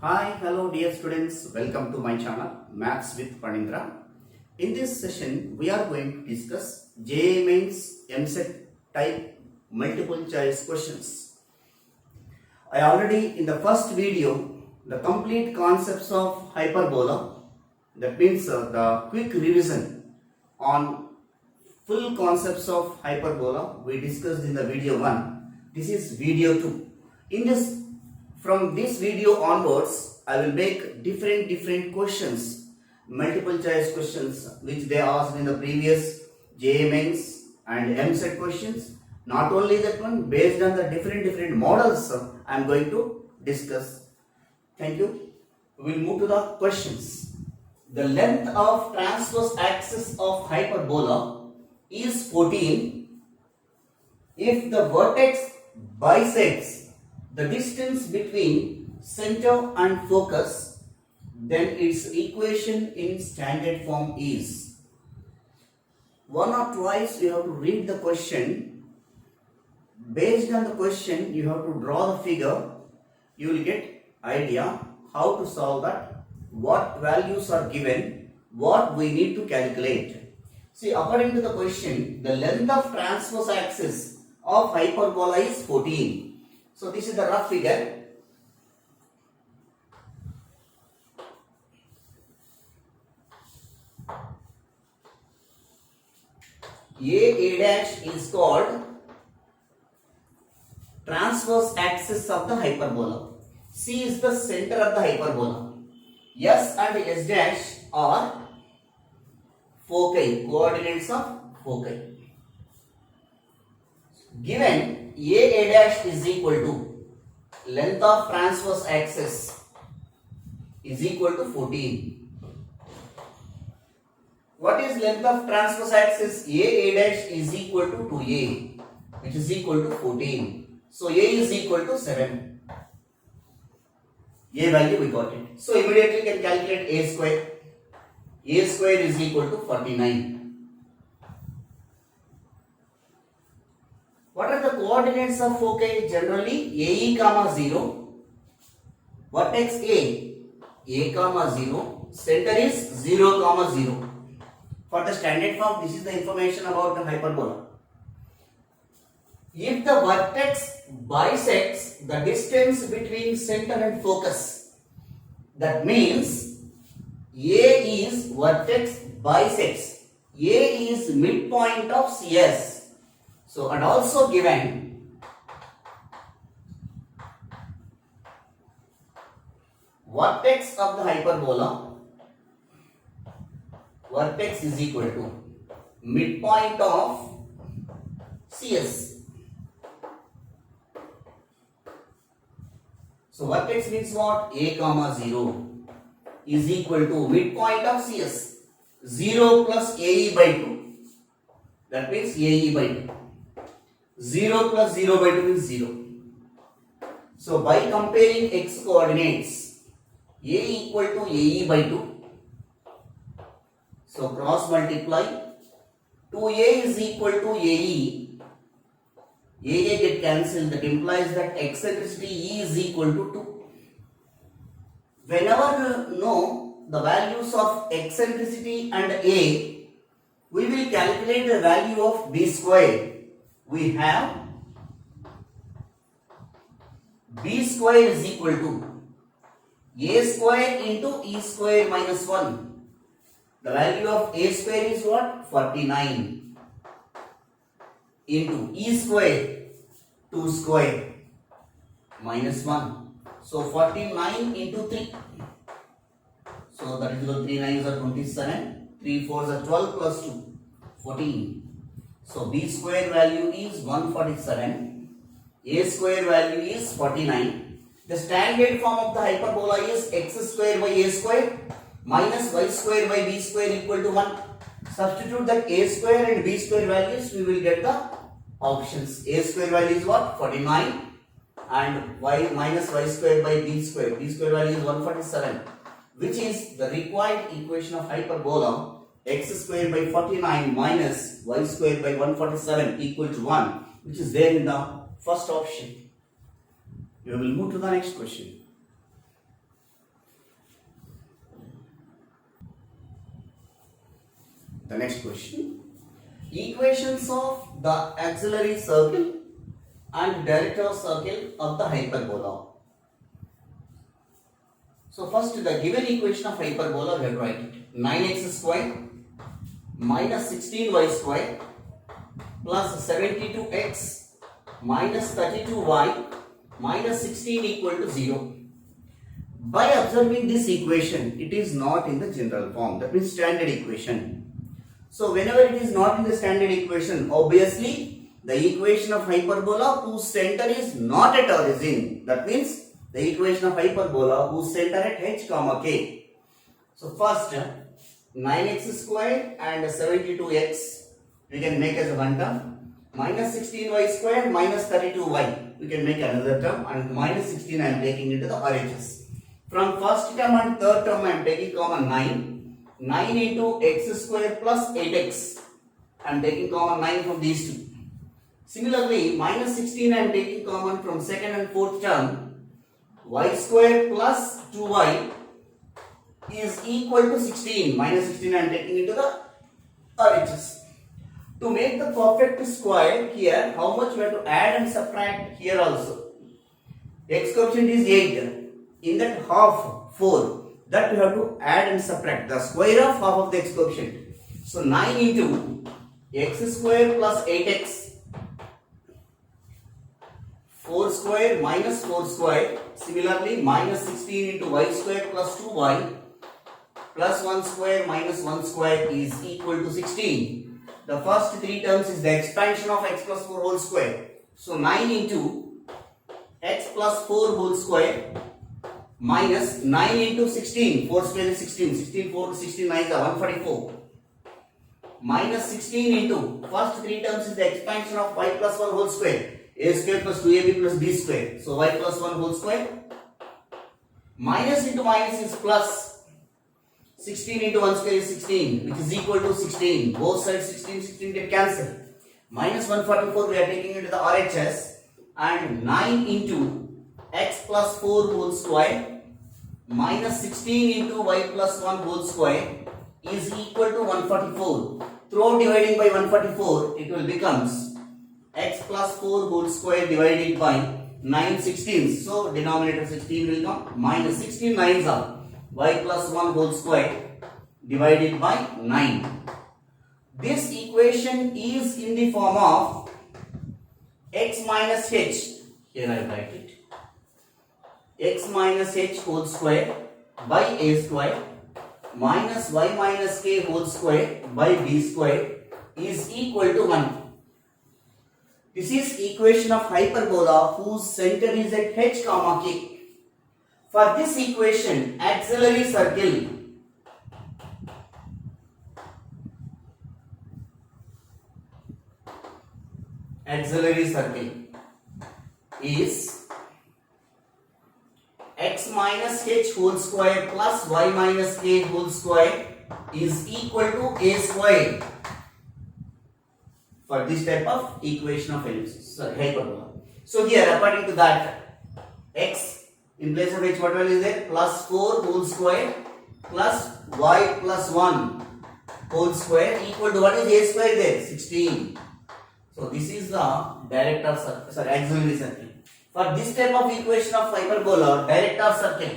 Hi, hello dear students, welcome to my channel Maths with Panindra. In this session, we are going to discuss JEE Mains MSET type multiple choice questions. I already in the first video, the complete concepts of hyperbola, that means the quick revision on full concepts of hyperbola we discussed in the video 1. This is video 2. From this video onwards, I will make different questions, multiple choice questions which they asked in the previous JEE Mains and MSET questions. Not only that one, based on the different models I am going to discuss. Thank you. We will move to the questions. The length of transverse axis of hyperbola is 14 if the vertex bisects the distance between center and focus, then its equation in standard form is. One or twice you have to read the question. Based on the question, you have to draw the figure. You will get idea how to solve that, what values are given, what we need to calculate. See, according to the question, the length of transverse axis of hyperbola is 14. So this is the rough figure. A dash is called transverse axis of the hyperbola. C is the center of the hyperbola. S and S dash are foci, coordinates of foci. Given A dash is equal to length of transverse axis is equal to 14. What is length of transverse axis? A dash is equal to 2A, which is equal to 14. So A is equal to 7. A value we got it. So immediately can calculate A square. A square is equal to 49. What are the coordinates of foci? Generally AE comma 0, vertex A comma 0, center is 0 comma 0. For the standard form, this is the information about the hyperbola. If the vertex bisects the distance between center and focus, that means A is vertex bisects. A is midpoint of CS. So, and also given vertex of the hyperbola, vertex is equal to midpoint of CS. So, vertex means what? A comma 0 is equal to midpoint of CS. 0 plus AE by 2. That means AE by 2. 0 plus 0 by 2 is 0. So by comparing x coordinates, A equal to AE by 2. So cross multiply. 2A is equal to AE. AA get cancelled. That implies that eccentricity E is equal to 2. Whenever you know the values of eccentricity and A, we will calculate the value of B square. We have B square is equal to A square into E square minus 1. The value of A square is what? 49 into E square 2 square minus 1. So 49 into 3. So that is 3 9s are 27. 3 4s are 12 plus 2. 14. So B square value is 147. A square value is 49. The standard form of the hyperbola is x square by A square minus y square by B square equal to 1. Substitute that A square and B square values, we will get the options. A square value is what? 49 and y minus y square by B square. B square value is 147, which is the required equation of hyperbola. X square by 49 minus y square by 147 equal to 1, which is there in the first option. We will move to the next question. The next question. Equations of the auxiliary circle and director circle of the hyperbola. So first the given equation of hyperbola, we have to write it. 9x square minus 16y square plus 72x minus 32y minus 16 equal to 0. By observing this equation, it is not in the general form, that means standard equation. So whenever it is not in the standard equation, obviously the equation of hyperbola whose center is not at origin, that means the equation of hyperbola whose center at h comma k. So first 9x square and 72x we can make as a one term, minus 16y square minus 32y we can make another term, and minus 16 I am taking into the RHS. From first term and third term I am taking common 9 into x square plus 8x I am taking common 9 from these two. Similarly minus 16 I am taking common from second and fourth term. Y square plus 2y is equal to 16. Minus 16 I am taking into the RHS. To make the perfect square here, how much we have to add and subtract here also? X coefficient is 8. In that half 4, that we have to add and subtract the square of half of the x coefficient. So 9 into x square plus 8x, 4 square minus 4 square. Similarly minus 16 into y square plus 2y plus 1 square minus 1 square is equal to 16. The first three terms is the expansion of x plus 4 whole square. So 9 into x plus 4 whole square minus 9 into 16. 4 square is 16. 16 4 16 9 is 144. Minus 16 into first three terms is the expansion of y plus 1 whole square. A square plus 2ab plus b square. So y plus 1 whole square. Minus into minus is plus. 16 into 1 square is 16, which is equal to 16. Both sides 16 get cancelled. Minus 144 we are taking into the RHS, and 9 into x plus 4 whole square minus 16 into y plus 1 whole square is equal to 144. Throughout dividing by 144, it will becomes x plus 4 whole square divided by 9 16. So denominator 16 will come, minus 16 9s are y plus 1 whole square divided by 9. This equation is in the form of x minus h. Here I write it. X minus h whole square by a square minus y minus k whole square by b square is equal to 1. This is equation of hyperbola whose center is at h comma k. For this equation, auxiliary circle is x minus h whole square plus y minus k whole square is equal to a square. For this type of equation of hyperbola. So here, according to that, x in place of h, what value is there? Plus 4 whole square plus y plus 1 whole square equal to what is a square there? 16. So this is the director circle, auxiliary circle. For this type of equation of hyperbola, director circle.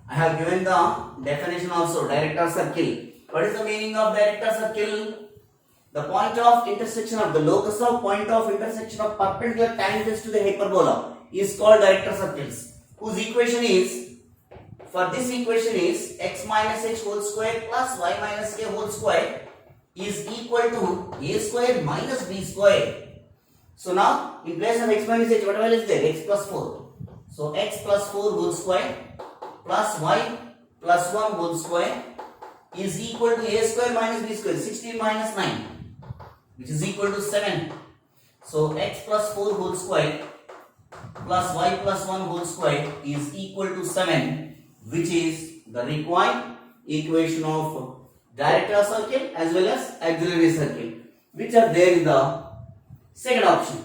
I have given the definition also, director circle. What is the meaning of director circle? The point of intersection of the locus of point of intersection of perpendicular tangents to the hyperbola is called director circles, whose equation is, for this equation is x minus h whole square plus y minus k whole square is equal to a square minus b square. So now in place of x minus h, what value is there? X plus 4. So x plus 4 whole square plus y plus 1 whole square is equal to a square minus b square, 16 minus 9, which is equal to 7. So x plus 4 whole square plus y plus 1 whole square is equal to 7, which is the required equation of director circle as well as auxiliary circle, which are there in the second option.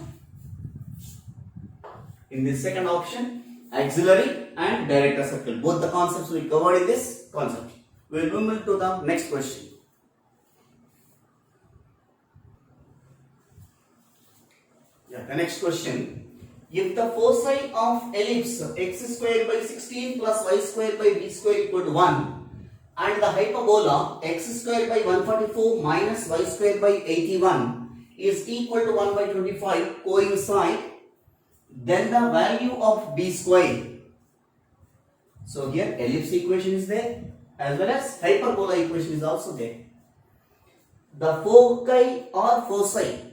In this second option, auxiliary and director circle, both the concepts we covered in this concept. We will move to the next question. The next question. If the foci of ellipse x square by 16 plus y square by b square equal to 1 and the hyperbola x square by 144 minus y square by 81 is equal to 1 by 25 coincide, then the value of b square. So here ellipse equation is there as well as hyperbola equation is also there. The foci or foci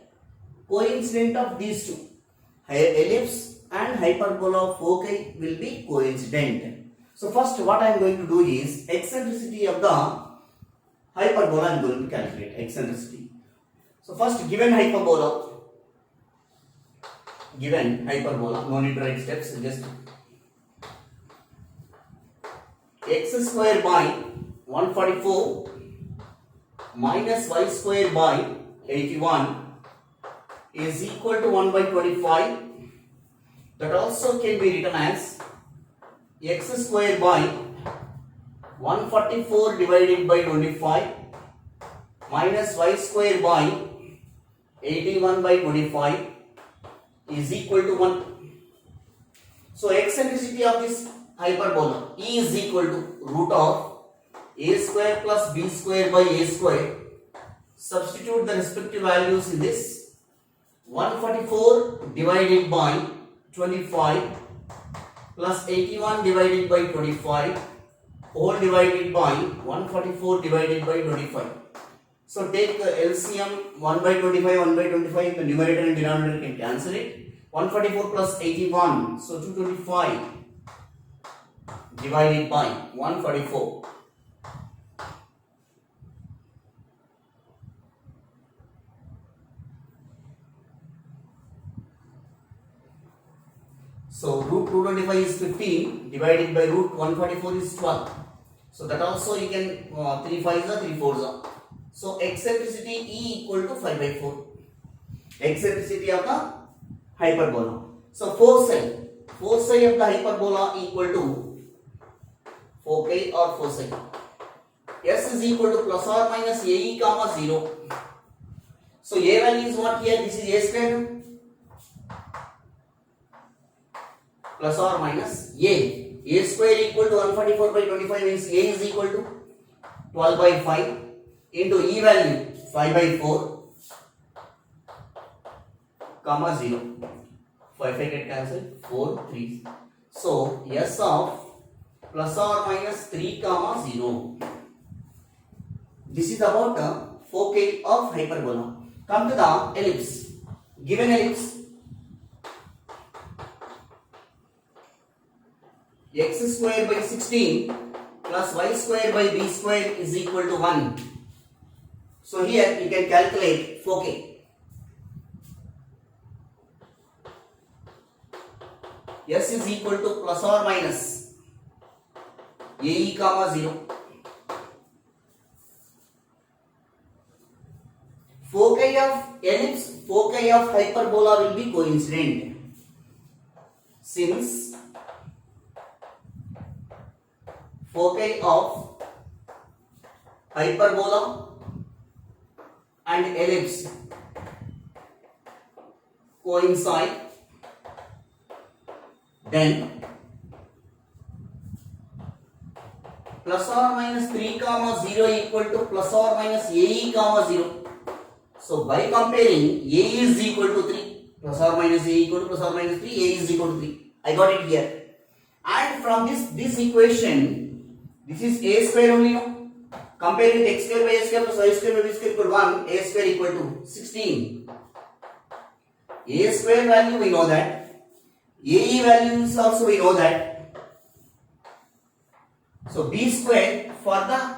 coincident of these two, ellipse and hyperbola foci will be coincident. So first what I am going to do is eccentricity of the hyperbola I am going to calculate eccentricity. So first given hyperbola, no need to write steps, just x square by 144 minus y square by 81 is equal to 1 by 25. That also can be written as x square by 144 divided by 25 minus y square by 81 by 25 is equal to 1. So eccentricity of this hyperbola E is equal to root of a square plus b square by a square. Substitute the respective values in this. 144 divided by 25 plus 81 divided by 25 whole divided by 144 divided by 25. So take LCM 1 by 25, 1 by 25, the numerator and denominator can cancel it. 144 plus 81, so 225 divided by 144. So root 225 is 15 divided by root 144 is 12. So that also you can 3 5s are 3 4s are. So eccentricity E equal to 5 by 4. Eccentricity of the hyperbola. So foci of the hyperbola equal to foci or foci. S is equal to plus or minus AE comma 0. So A value is what here? This is A square plus or minus A square equal to 144 by 25 means A is equal to 12 by 5 into E value 5 by 4 comma 0. 5 get cancelled, 4 3. So S of plus or minus 3 comma 0. This is about the foci of hyperbola. Come to the ellipse. Given ellipse x square by 16 plus y square by b square is equal to 1. So here you can calculate foci. S is equal to plus or minus AE comma 0. Foci of ellipse, foci of hyperbola will be coincident since foci of hyperbola and ellipse coincide, then plus or minus 3 comma 0 equal to plus or minus AE comma 0. So by comparing, A is equal to 3, plus or minus A equal to plus or minus 3, A is equal to 3. I got it here. And from this equation, this is A square only, no? Compare with x square by a square plus y square by b square equal to 1, A square equal to 16. A square value we know that. AE values also we know that. So B square for the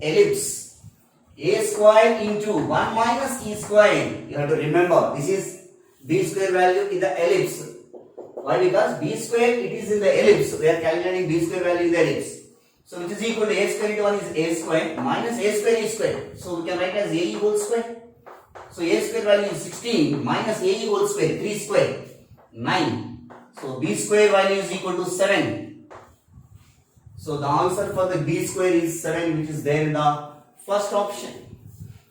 ellipse. A square into 1 minus E square. You have to remember this is B square value in the ellipse. Why? Because B square it is in the ellipse. We are calculating B square value in the ellipse. So which is equal to A square into 1 is A square minus A square is square. So we can write as AE whole square. So A square value is 16 minus AE whole square 3 square 9. So B square value is equal to 7. So the answer for the b square is 7, which is there in the first option.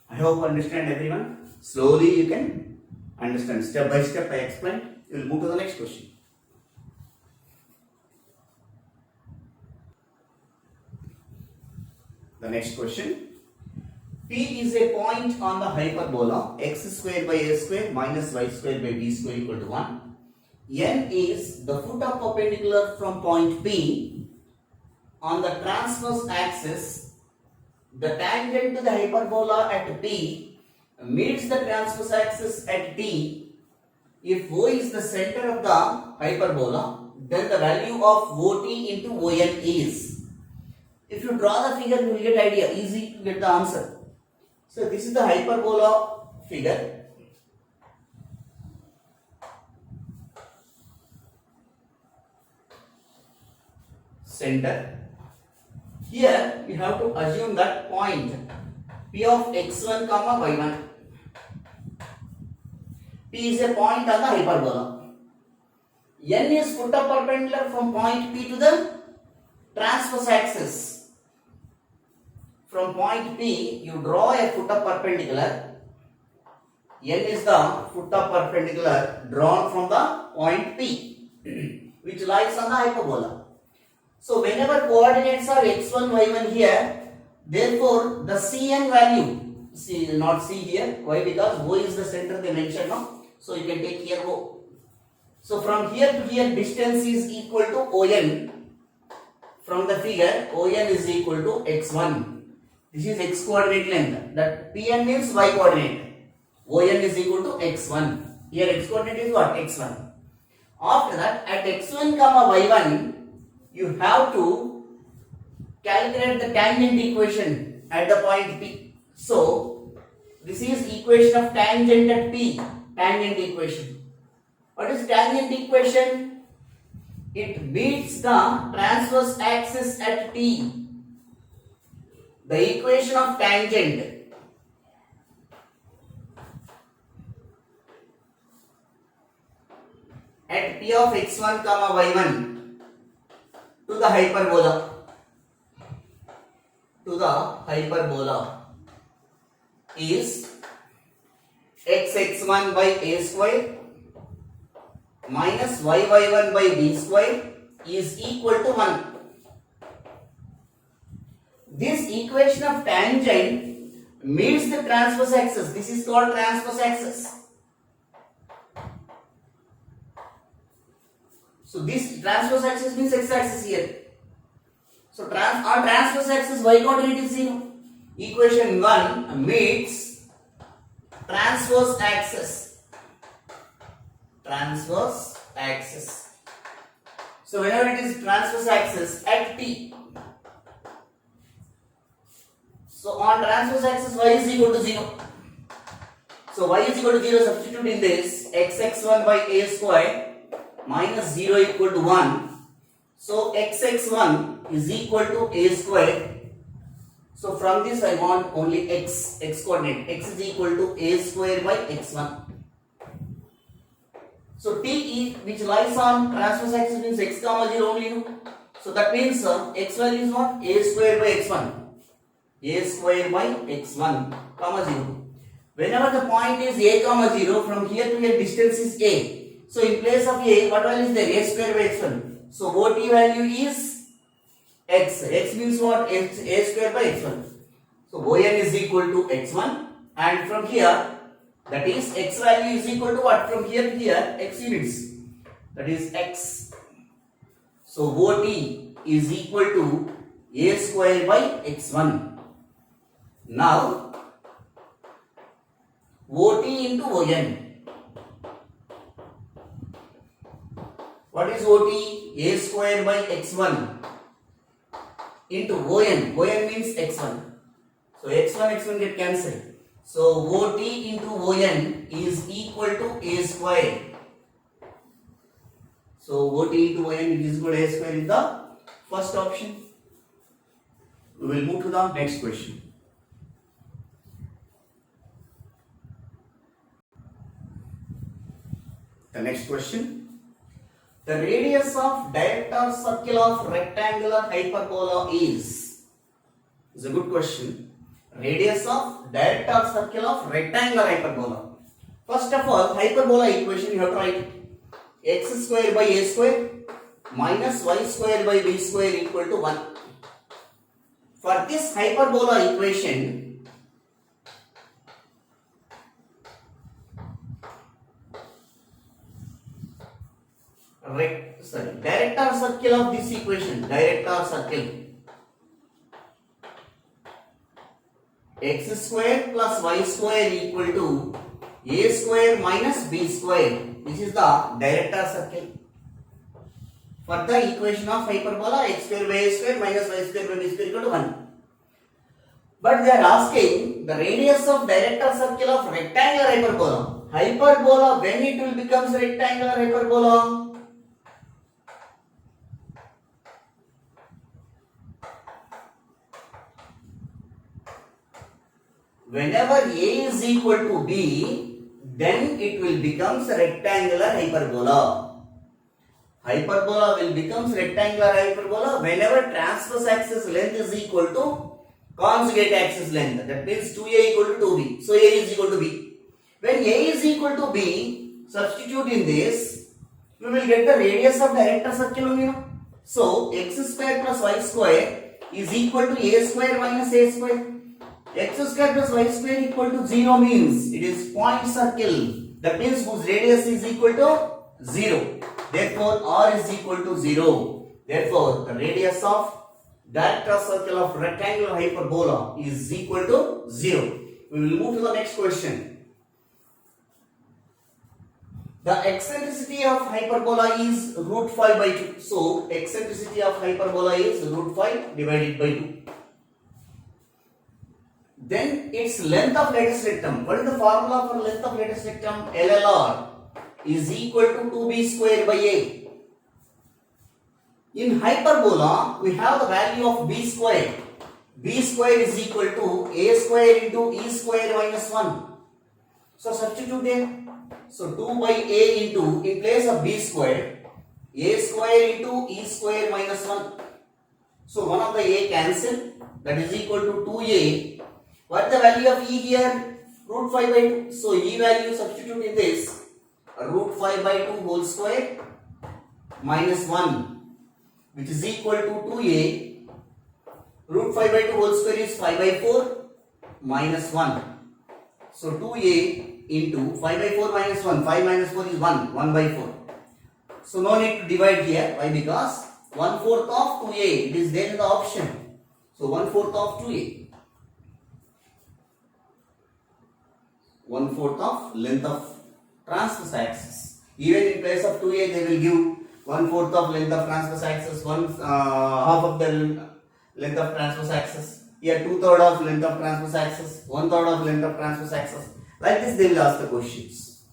I hope you understand everyone. Slowly you can understand. Step by step I explain. We will move to the next question. The next question. P is a point on the hyperbola x square by a square minus y square by b square equal to 1. N is the foot of perpendicular from point P on the transverse axis. The tangent to the hyperbola at P meets the transverse axis at T. If O is the center of the hyperbola, then the value of OT into ON is. If you draw the figure, you will get idea. Easy to get the answer. So this is the hyperbola figure. Center. Here we have to assume that point P of x1 comma y1. P is a point on the hyperbola. N is foot of perpendicular from point P to the transverse axis. From point P, you draw a foot of perpendicular. N is the foot of perpendicular drawn from the point P, which lies on the hyperbola. So whenever coordinates are x1, y1 here, therefore the Cn value, not C here, why? Because O is the center they mentioned now. So you can take here O. So from here to here distance is equal to ON. From the figure, ON is equal to x1. This is x coordinate length. That Pn means y coordinate. ON is equal to x1. Here x coordinate is what? x1. After that, at x1 comma y1, you have to calculate the tangent equation at the point P. So this is equation of tangent at P. Tangent equation. What is tangent equation? It meets the transverse axis at T. The equation of tangent at P of x1 comma y1 to the hyperbola is xx1 by a square minus yy1 by b square is equal to 1. This equation of tangent meets the transverse axis. This is called transverse axis. So this transverse axis means x-axis here. So on transverse axis y coordinate is 0. Equation 1 meets transverse axis. Transverse axis. So whenever it is transverse axis at T. So on transverse axis y is equal to 0. So y is equal to 0, substitute in this xx1 by a square minus 0 equal to 1. So xx1 is equal to a square. So from this I want only x coordinate. X is equal to a square by x1. So t which lies on transverse axis means x comma 0 only. So that means x value is what? A square by x1. A square by x1 comma 0. Whenever the point is a comma 0, from here to here distance is a. So in place of a, what value is there? A square by x1. So OT value is x. X means what? A square by x1. So ON is equal to x1, and from here, that is x value is equal to what? From here to here, x units. That is x. So OT is equal to a square by x1. Now, OT into ON. What is OT? A square by x1 into ON. ON means x1. So x1 get cancelled. So OT into ON is equal to a square. So OT into ON is equal to a square is the first option. We will move to the next question. The next question. The radius of diameter circle of rectangular hyperbola is a good question. Radius of diameter circle of rectangular hyperbola. First of all, hyperbola equation you have to write x square by a square minus y square by b square equal to 1. For this hyperbola equation, director circle of this equation, director circle, x square plus y square equal to a square minus b square. This is the director circle. For the equation of hyperbola, x square by a square minus y square by b square equal to 1. But they are asking the radius of director circle of rectangular hyperbola. Hyperbola, when it will become rectangular hyperbola? Whenever a is equal to b, then it will become rectangular hyperbola. Hyperbola will become rectangular hyperbola whenever transverse axis length is equal to conjugate axis length. That means 2a equal to 2b. So a is equal to b. When a is equal to b, substitute in this, we will get the radius of director circle only. So x square plus y square is equal to a square minus a square. X square plus y square equal to 0 means it is point circle. That means whose radius is equal to 0. Therefore, r is equal to 0. Therefore, the radius of director circle of rectangular hyperbola is equal to 0. We will move to the next question. The eccentricity of hyperbola is root 5 by 2. So, eccentricity of hyperbola is root 5 divided by 2. Then its length of lattice rectum. What is the formula for length of lattice rectum? LLR is equal to 2b square by a. In hyperbola, we have the value of b square. B square is equal to a square into e square minus 1. So substitute there. So 2 by a into, in place of b square, a square into e square minus 1. So one of the a cancel. That is equal to 2a. What is the value of e here? Root 5 by 2. So e value substitute in this. Root 5 by 2 whole square minus 1, which is equal to 2a. Root 5 by 2 whole square is 5 by 4 minus 1. So 2a into 5 by 4 minus 1. 5 minus 4 is 1. 1 by 4. So no need to divide here. Why? Because 1/4 of 2a. It is there in the option. So 1/4 of 2a. 1/4 of length of transverse axis. Even in place of 2a, they will give 1/4 of length of transverse axis, half of the length of transverse axis. Here 2/3 of length of transverse axis, 1/3 of length of transverse axis. Like this, they will ask the questions.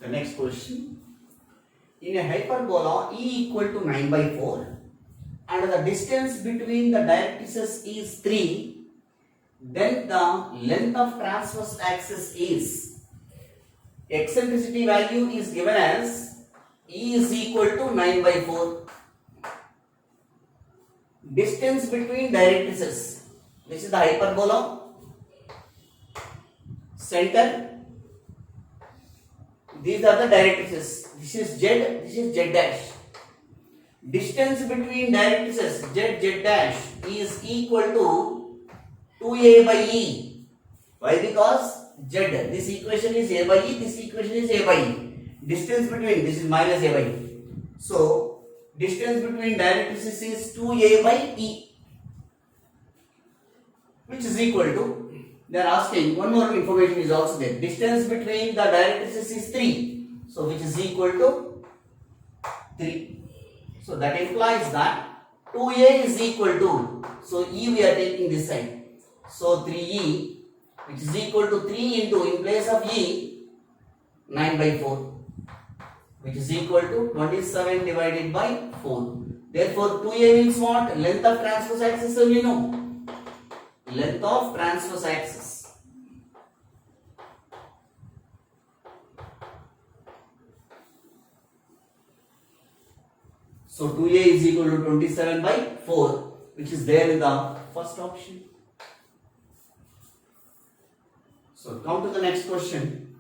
The next question. In a hyperbola, E equal to 9 by 4 and the distance between the directrices is 3, then the length of transverse axis is, eccentricity value is given as E is equal to 9 by 4. Distance between directrices, this is the hyperbola, center, these are the directrices, this is Z, this is Z dash. Distance between directrices Z, Z dash is equal to 2a by E. Why? Because Z, this equation is a by E, this equation is a by E. Distance between, this is minus a by E. So, distance between directrices is 2a by E, which is equal to, they are asking, one more information is also there. Distance between the directrices is 3. So, which is equal to 3. So, that implies that 2a is equal to, so E we are taking this side. So, 3e, which is equal to 3 into, in place of E, 9 by 4, which is equal to 27 divided by 4. Therefore, 2a means what? Length of transverse axis, so you know. Length of transverse axis. So 2a is equal to 27 by 4, which is there in the first option. So come to the next question.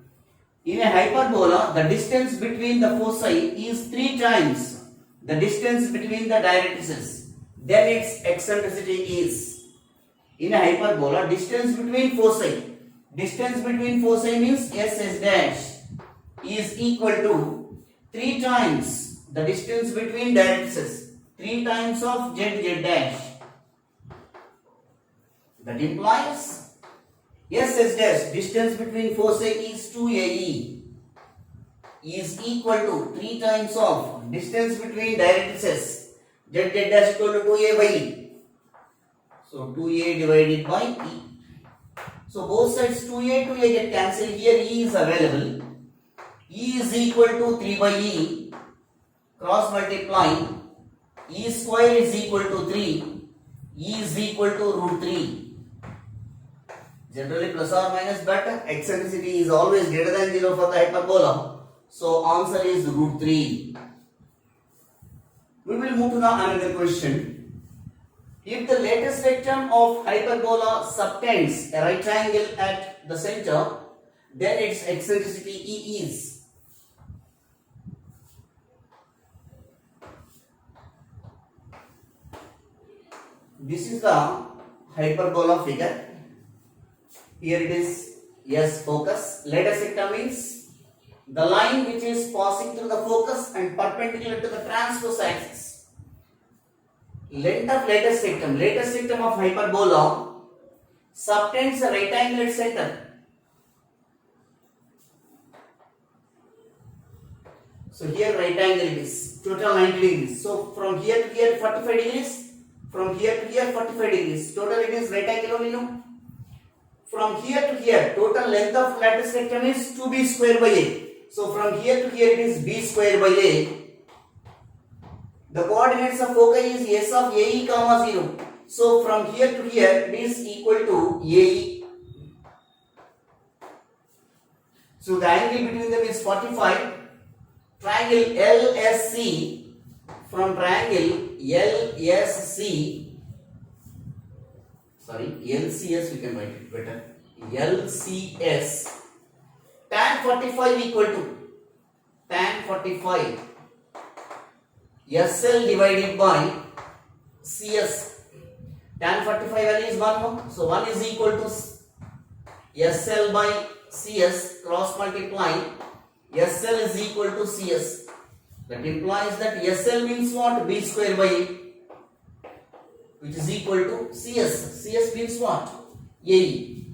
In a hyperbola, the distance between the foci is 3 times the distance between the directrices. Then its eccentricity is. In a hyperbola, distance between foci means S dash is equal to 3 times the distance between directrices, 3 times of Z dash. That implies S dash, distance between foci is 2AE, is equal to 3 times of distance between directrices, Z dash equal to 2A by E. So 2A divided by E. So both sides 2A get cancelled. Here E is available. E is equal to 3 by E. Cross multiply. E square is equal to 3. E is equal to root 3. Generally plus or minus, but eccentricity is always greater than 0 for the hyperbola. So answer is root 3. We will move to the another question. If the lattice rectum of hyperbola subtends a right angle at the center, then its eccentricity E is. This is the hyperbola figure. Here it is S focus. Lattice rectum means the line which is passing through the focus and perpendicular to the transverse axis. Length of lattice rectum of hyperbola subtends a right angle at center. So here right angle it is total 90 degrees. So from here to here 45 degrees. From here to here 45 degrees. Total it is right angle only, no? From here to here, total length of lattice rectum is 2b square by a. So from here to here it is b square by a. The coordinates of foci is s of ae comma 0. So from here to here it is equal to ae. So the angle between them is 45. Triangle LSC, from triangle LCS we can write it better. LCS, tan 45 equal to tan 45 SL divided by CS. Tan 45 value is 1 more. So 1 is equal to SL by CS, cross multiply. SL is equal to CS. That implies that SL means what? B square by A, which is equal to CS. CS means what? AE.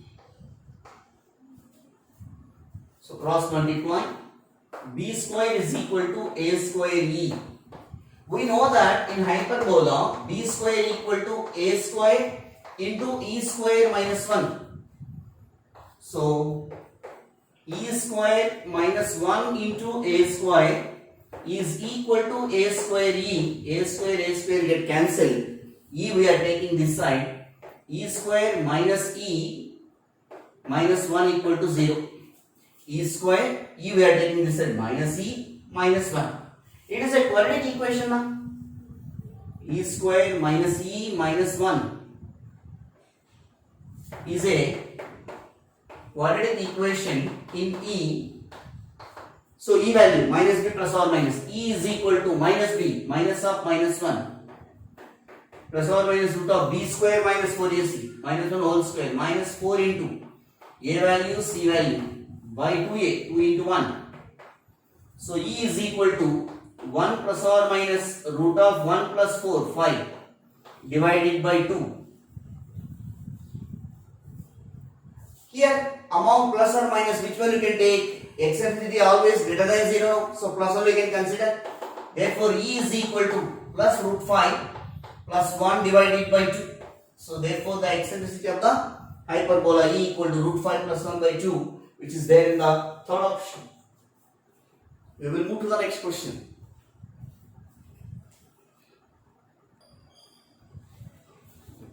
So cross multiply. B square is equal to A square E. We know that in hyperbola, B square equal to A square into E square minus 1. So E square minus 1 into A square is equal to A square E. A square get cancelled. E we are taking this side. E square minus E minus 1 equal to 0. E square, E we are taking this side, minus E minus 1. It is a quadratic equation now. E square minus E minus 1 is a quadratic equation in E. So E value minus B plus or minus. E is equal to minus B, minus of minus 1 plus or minus root of B square minus 4AC minus 1 whole square minus 4 into A value C value by 2A, 2 into 1. So E is equal to 1 plus or minus root of 1 plus 4, 5 divided by 2. Here among plus or minus, which one you can take? Eccentricity always greater than 0, so plus only you can consider. Therefore E is equal to plus root 5 plus 1 divided by 2. So therefore the eccentricity of the hyperbola E equal to root 5 plus 1 by 2, which is there in the third option. We will move to the next question.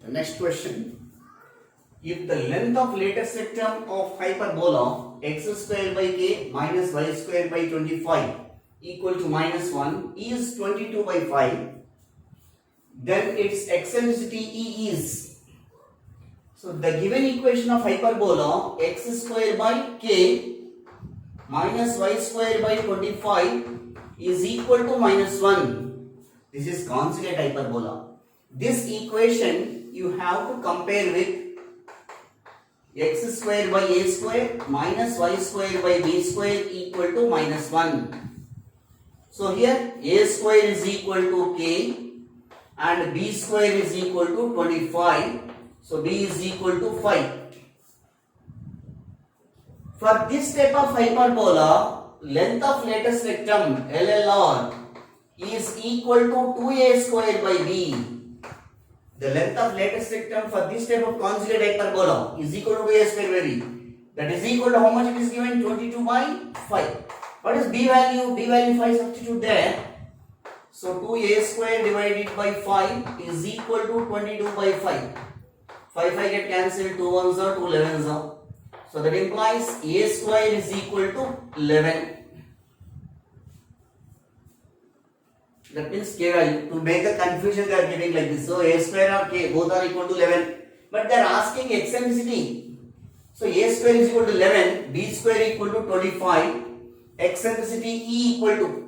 The next question. If the length of lattice rectum of hyperbola x square by k minus y square by 25 equal to minus 1 is 22 by 5, then its eccentricity E is, so the given equation of hyperbola x square by k minus y square by 25 is equal to minus 1. This is conjugate hyperbola. This equation you have to compare with x square by a square minus y square by b square equal to minus 1. So here a square is equal to k and b square is equal to 25. So b is equal to 5. For this type of hyperbola, length of lattice rectum LLR is equal to 2a square by b. The length of lattice rectum for this type of conjugate hyperbola is equal to 2a square by b. That is equal to how much it is given? 22 by 5. What is b value? B value 5, substitute there. So 2a square divided by 5 is equal to 22 by 5. 5 get cancelled, 2 ones are 2 11s are. So that implies a square is equal to 11. That means k value. To make the confusion they are giving like this. So a square or k both are equal to 11. But they are asking eccentricity. So a square is equal to 11, b square equal to 25, eccentricity E equal to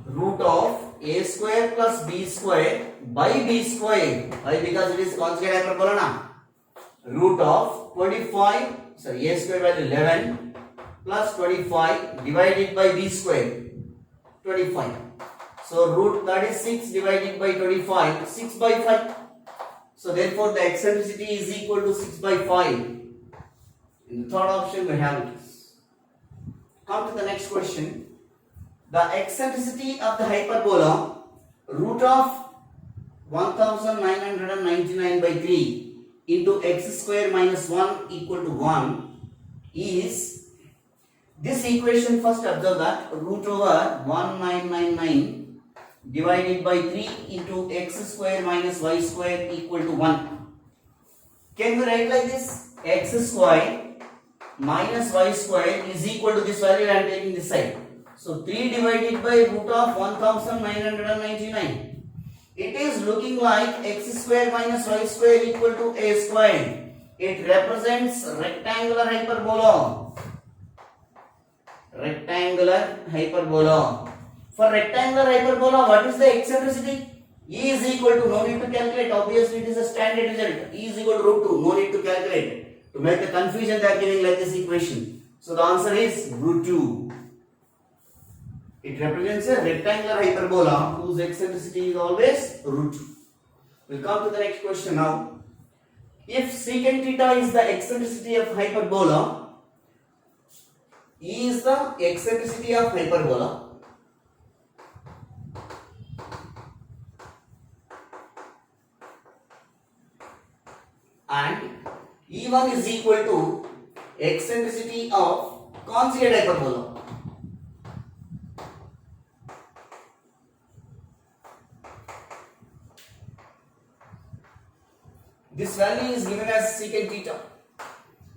root of a square plus b square by b square. Why? Because it is conjugate hyperbola na. Root of 25, sorry, a square value 11 plus 25 divided by b square 25. So root 36 divided by 25, 6 by 5. So therefore the eccentricity is equal to 6 by 5. In the third option we have it. Come to the next question. The eccentricity of the hyperbola root of 1999 by 3 into x square minus 1 equal to 1 is, this equation first observe that root over 1999 divided by 3 into x square minus y square equal to 1. Can we write like this? X square minus y square is equal to this value I am taking this side. So 3 divided by root of 1999. It is looking like x square minus y square equal to a square. It represents rectangular hyperbola. Rectangular hyperbola. For rectangular hyperbola, what is the eccentricity? E is equal to, no need to calculate, obviously it is a standard result. E is equal to root 2, no need to calculate. To make the confusion they are giving like this equation. So the answer is root 2. It represents a rectangular hyperbola whose eccentricity is always root 2. We'll come to the next question now. If secant theta is the eccentricity of hyperbola, E is the eccentricity of hyperbola, and E1 is equal to eccentricity of conjugate hyperbola. This value is given as secant theta.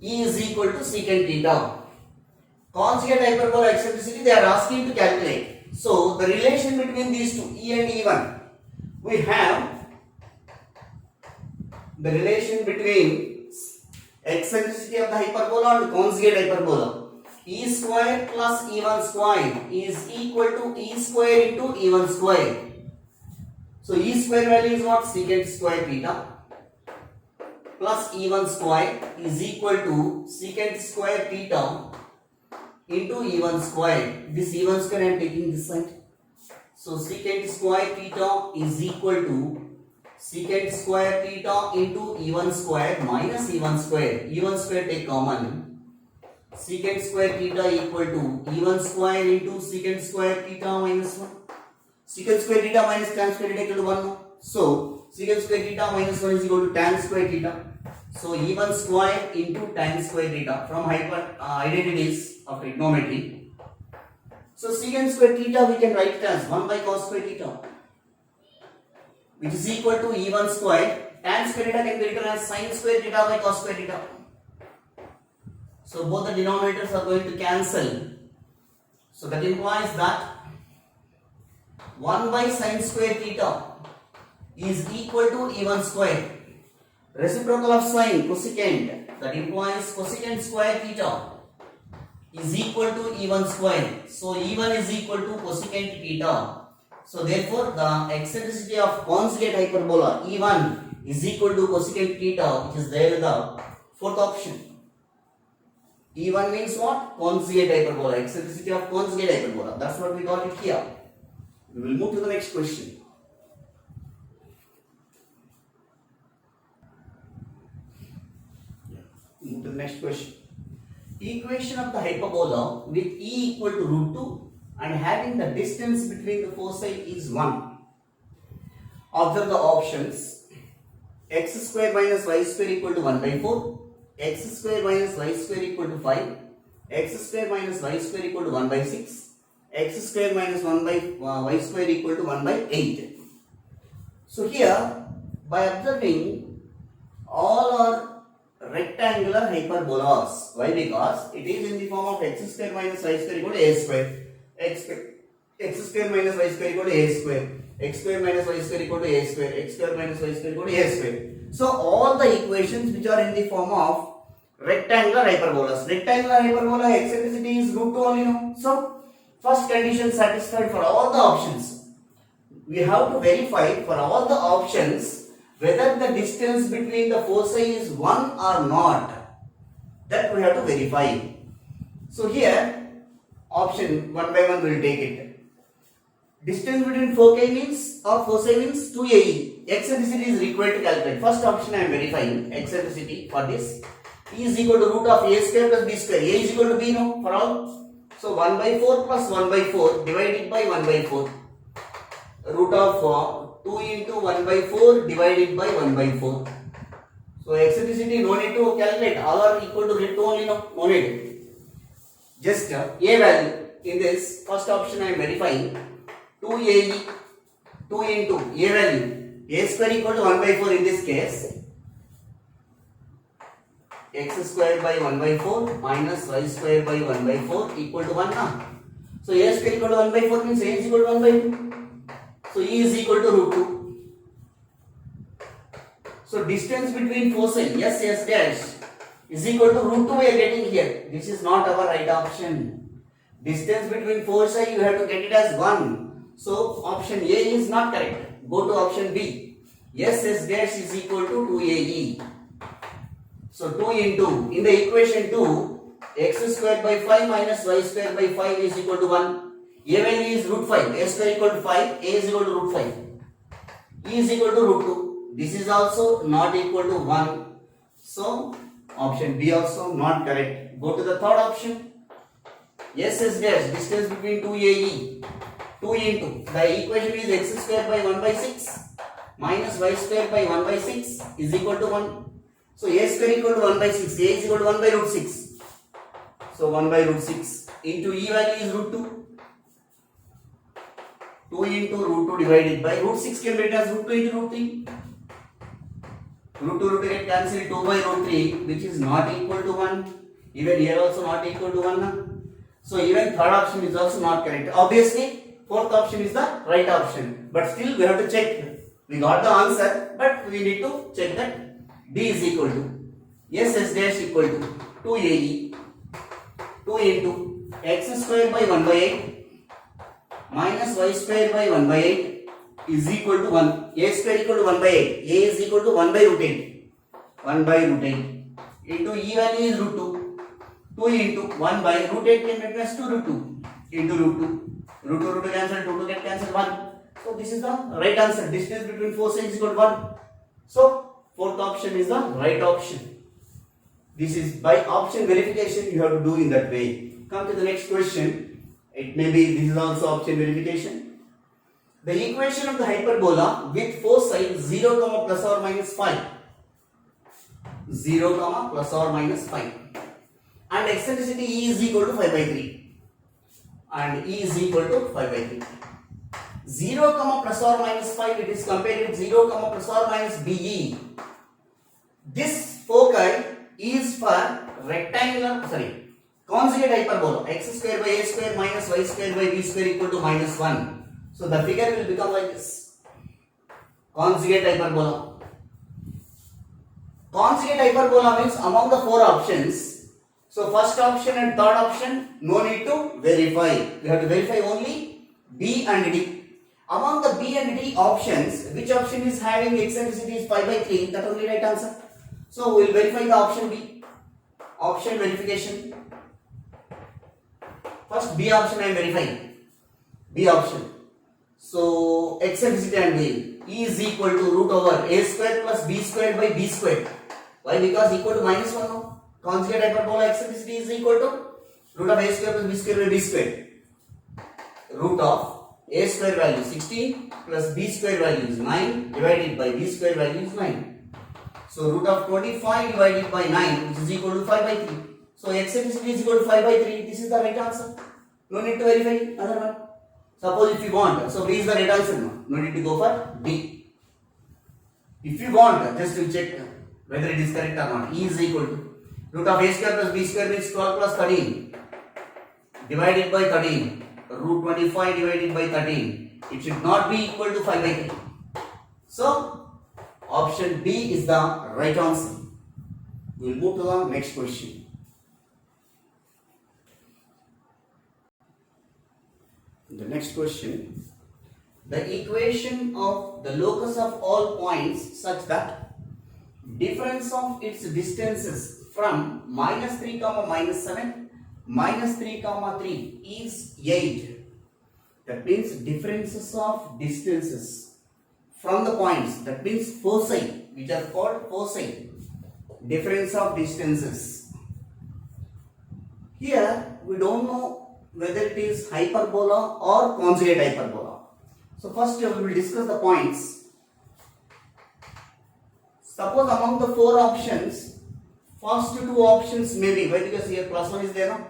E is equal to secant theta. Conjugate hyperbola eccentricity they are asking to calculate. So the relation between these two, E and E1, we have the relation between eccentricity of the hyperbola and conjugate hyperbola. E square plus E1 square is equal to E square into E1 square. So E square value is what? Secant square theta plus E1 square is equal to secant square theta into E1 square. This E1 square I am taking this side. So secant square theta is equal to secant square theta into E1 square minus E1 square. E1 square take common. Secant square theta equal to E1 square into secant square theta minus 1. Secant square theta minus tan square theta equal to 1. So secant square theta minus 1 is equal to tan square theta. So E1 square into tan square theta from identities of trigonometry. So secant square theta we can write it as 1 by cos square theta, which is equal to E1 square. Tan square theta can be written as sin square theta by cos square theta. So both the denominators are going to cancel. So that implies that 1 by sin square theta is equal to e1 square. Reciprocal of sine, cosecant, that implies cosecant square theta is equal to e1 square. So e1 is equal to cosecant theta. So therefore the eccentricity of conjugate hyperbola e1 is equal to cosecant theta, which is there in the fourth option. E1 means what? Conjugate hyperbola, eccentricity of conjugate hyperbola. That's what we got it here. We will move to the next question. Move to the next question. Equation of the hyperbola with e equal to root 2 and having the distance between the foci is 1. Observe the options. X square minus y square equal to 1 by 4, x square minus y square equal to 5, x square minus y square equal to 1 by 6, x square minus 1 by y square equal to 1 by 8. So here, by observing, all are rectangular hyperbolas. Why? Because it is in the form of x square minus y square equal to a square, x square minus y square equal to a square, x square minus y square equal to a square, x square minus y square equal to a square. So all the equations which are in the form of rectangular hyperbolas. Rectangular hyperbola eccentricity is root 2 only, no? So first condition satisfied for all the options. We have to verify for all the options whether the distance between the foci is 1 or not. That we have to verify. So here option 1 by 1 will take it. Distance between foci means 2ae. Eccentricity is required to calculate. First option I am verifying eccentricity for this. E is equal to root of a square plus b square. A is equal to b, no, for all. So 1 by 4 plus 1 by 4 divided by 1 by 4. Root of 2 into 1 by 4 divided by 1 by 4. So eccentricity no need to calculate. All are equal to root 2 only, no need. Just a value in this first option I am verifying. 2ae, 2 into a value, a square equal to 1 by 4 in this case, x square by 1 by 4 minus y square by 1 by 4 equal to 1 now. So a square equal to 1 by 4 means a is equal to 1 by 2. So e is equal to root 2. So distance between foci, s dash, is equal to root 2 we are getting here. This is not our right option. Distance between foci you have to get it as 1. So option A is not correct. Go to option B. S dash is equal to 2ae. So 2 into, in the equation 2, x square by 5 minus y square by 5 is equal to 1. A value is root 5. A square equal to 5. A is equal to root 5. E is equal to root 2. This is also not equal to 1. So option B also not correct. Go to the third option. S dash, distance between 2ae. 2 into, the equation is x square by 1 by 6 minus y square by 1 by 6 is equal to 1. So a square equal to 1 by 6, a is equal to 1 by root 6. So 1 by root 6 into e value is root 2. 2 into root 2 divided by root 6 can be written as root 2 into root 3. Root 2 get cancelled, 2 by root 3 which is not equal to 1. Even here also not equal to 1. So even third option is also not correct. Obviously fourth option is the right option. But still we have to check. We got the answer but we need to check that D is equal to S dash equal to 2ae 2 into x square by 1 by 8 minus y square by 1 by 8 is equal to 1. A square equal to 1 by 8. A is equal to 1 by root 8. 1 by root 8 into e value is root 2. 2 into 1 by root 8 can be written as 2 root 2 into root 2. Root 2 root 2 cancel, 2 2 get cancelled 1. So this is the right answer. Distance between foci is equal to 1. So fourth option is the right option. This is by option verification you have to do in that way. Come to the next question. It may be this is also option verification. The equation of the hyperbola with foci 0 comma plus or minus 5. 0 comma plus or minus 5. And eccentricity E is equal to 5 by 3. And E is equal to 5 by 3. 0 comma plus or minus 5 it is compared with 0 comma plus or minus BE. This foci is for conjugate hyperbola x square by a square minus y square by b square equal to minus 1. So the figure will become like this. Conjugate hyperbola. Conjugate hyperbola means among the four options. So first option and third option, no need to verify. We have to verify only B and D. Among the B and D options, which option is having eccentricity is pi by 3? That only right answer. So we will verify the option B. Option verification. First B option I am verifying. B option. So eccentricity I am doing. E is equal to root over a square plus b square by b square. Why? Because equal to minus 1 now. Conjugate hyperbola eccentricity is equal to root of a square plus b square by b square. Root of a square value 16 plus b square value is 9 divided by b square value is 9. So root of 25 divided by 9 which is equal to 5 by 3. So eccentricity is equal to 5 by 3. This is the right answer. No need to verify other one. Suppose if you want, so B is the right answer now. No need to go for D. If you want, just to check whether it is correct or not. E is equal to root of a square plus b square means 12 plus 13 divided by 13. Root 25 divided by 13. It should not be equal to 5 by 3. So, option B is the right answer. We will move to the next question. The next question. The equation of the locus of all points such that difference of its distances from minus 3 comma minus 7 minus 3 comma 3 is 8. That means differences of distances from the points, that means foci, which are called foci. Difference of distances. Here we don't know whether it is hyperbola or conjugate hyperbola. So first we will discuss the points. Suppose among the four options, first two options may be, why? Because here plus 1 is there now.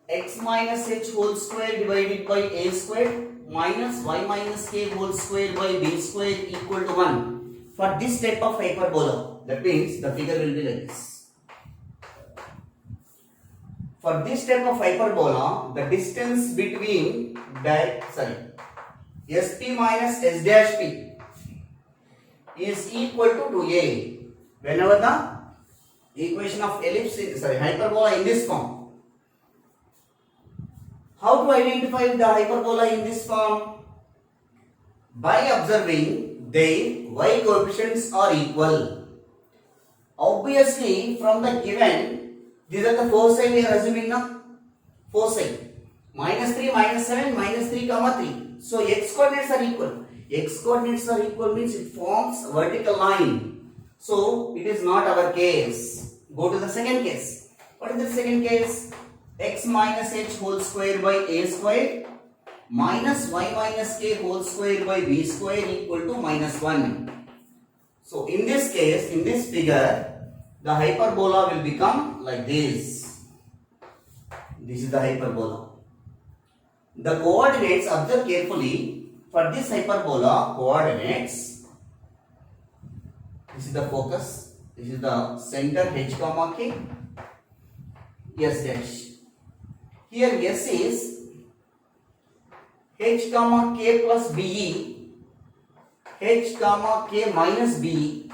X minus h whole square divided by a square minus y minus k whole square by b square equal to 1. For this type of hyperbola, that means the figure will be like this. For this type of hyperbola, the distance between SP minus S dash P is equal to 2a. Whenever the equation of hyperbola in this form. How to identify the hyperbola in this form? By observing their y coefficients are equal. Obviously, from the given, these are the foci we are assuming now. Foci. Minus 3, minus 7, minus 3, comma 3. So, x coordinates are equal. X coordinates are equal means it forms a vertical line. So, it is not our case. Go to the second case. What is the second case? X minus h whole square by a square minus y minus k whole square by b square equal to minus 1. So, in this case, in this figure, the hyperbola will become like this. This is the hyperbola. The coordinates, observe carefully, for this hyperbola, coordinates, this is the focus, this is the center h comma k, s dash. Here s is h comma k plus be, h comma k minus be.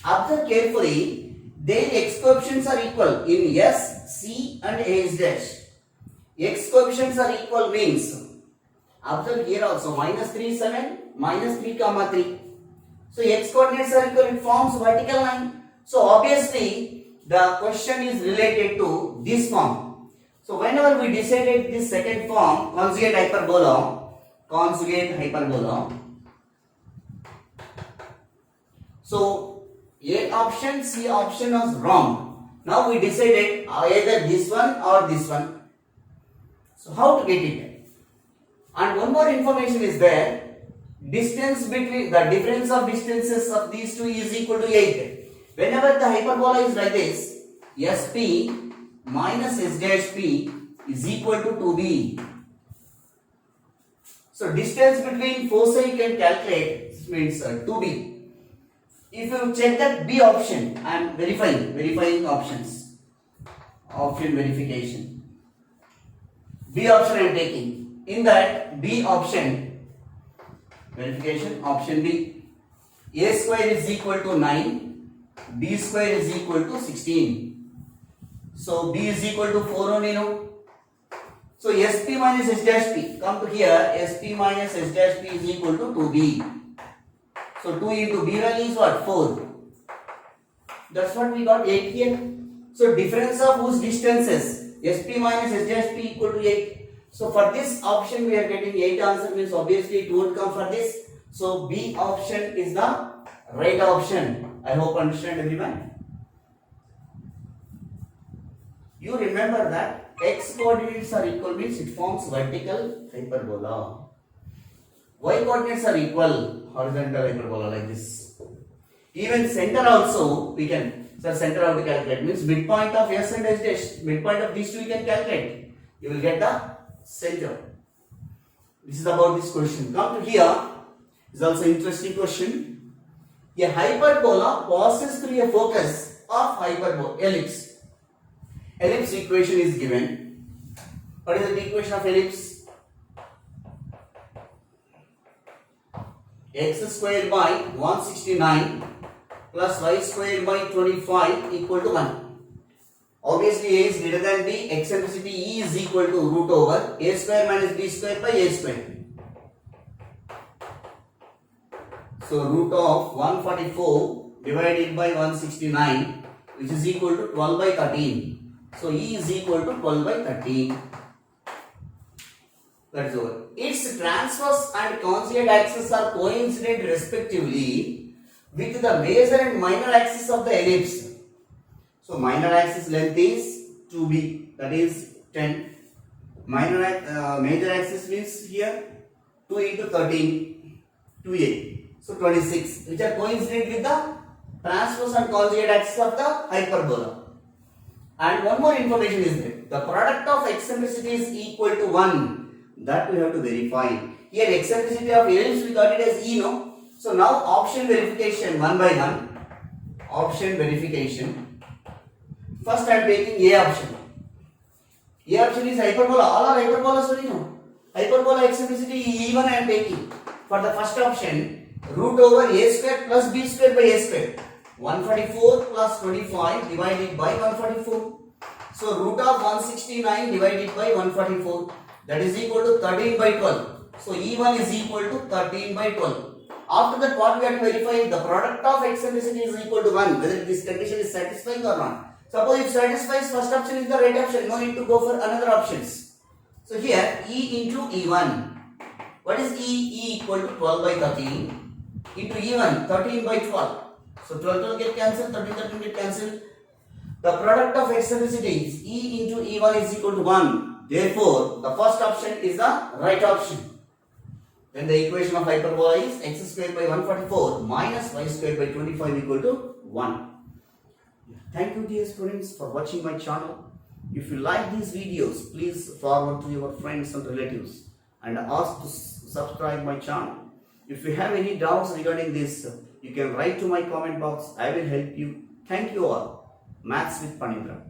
Observe carefully, their x coefficients are equal in s, c and h dash. X coefficients are equal means, observe here also, minus 3, 7, minus 3 comma 3. So x coordinates are equal, it forms vertical line. So obviously the question is related to this form. So whenever we decided this second form, conjugate hyperbola. So A option, C option was wrong. Now we decided either this one or this one. So how to get it? And one more information is there. Distance between the difference of distances of these two is equal to 8. Whenever the hyperbola is like this, SP minus S dash P is equal to 2B. So distance between foci can calculate, means 2B. if you check that B option, I am verifying options, option verification. B option I am taking. In that B option, verification, option B, A square is equal to 9, B square is equal to 16. So B is equal to 4 only, no? So SP minus S dash P, come to here, SP minus S dash P is equal to 2B. So 2 into B value is what? 4. That's what we got, 8 here. So difference of whose distances? SP minus S dash P equal to 8. So for this option we are getting 8 answer, means obviously it won't come for this. So B option is the right option. I hope understand everyone. You remember that x coordinates are equal means it forms vertical hyperbola. Y coordinates are equal, horizontal hyperbola like this. Even center also we can, center how to calculate, means midpoint of S and S dash, midpoint of these two you can calculate. You will get the center. This is about this question. Come to here, is also interesting question. A hyperbola passes through a focus of hyperbola, ellipse. Ellipse equation is given. What is the equation of ellipse? X square by 169 plus y square by 25 equal to 1. Obviously A is greater than B, eccentricity E is equal to root over A square minus B square by A square. So root of 144 divided by 169, which is equal to 12 by 13. So E is equal to 12 by 13. That is over. Its transverse and conjugate axes are coincident respectively with the major and minor axis of the ellipse. So minor axis length is 2b, that is 10. Major axis means here 2 into 13, 2a. So 26, which are coincident with the transverse and conjugate axis of the hyperbola. And one more information is there. The product of eccentricity is equal to 1. That we have to verify. Here eccentricity of ellipse we got it as E, no? So now option verification one by one. Option verification. First I am taking A option. A option is hyperbola. All are hyperbolas only, no? Hyperbola eccentricity E1 I am taking. For the first option, root over A square plus B square by A square. 144 plus 25 divided by 144. So root of 169 divided by 144. That is equal to 13 by 12. So E1 is equal to 13 by 12. After that, what we have to verify? The product of eccentricity is equal to 1. Whether this condition is satisfying or not. Suppose if satisfies, first option is the right option. No need to go for another options. So here E into E1. What is E? E equal to 12 by 13 into E1, 13 by 12. So 12 get cancelled, 13 get cancelled. The product of eccentricity is E into E1 is equal to 1. Therefore, the first option is the right option. Then the equation of hyperbola is x square by 144 minus y square by 25 equal to 1. Thank you dear students for watching my channel. If you like these videos, please forward to your friends and relatives and ask to subscribe my channel. If you have any doubts regarding this, you can write to my comment box. I will help you. Thank you all. Maths with Panindra.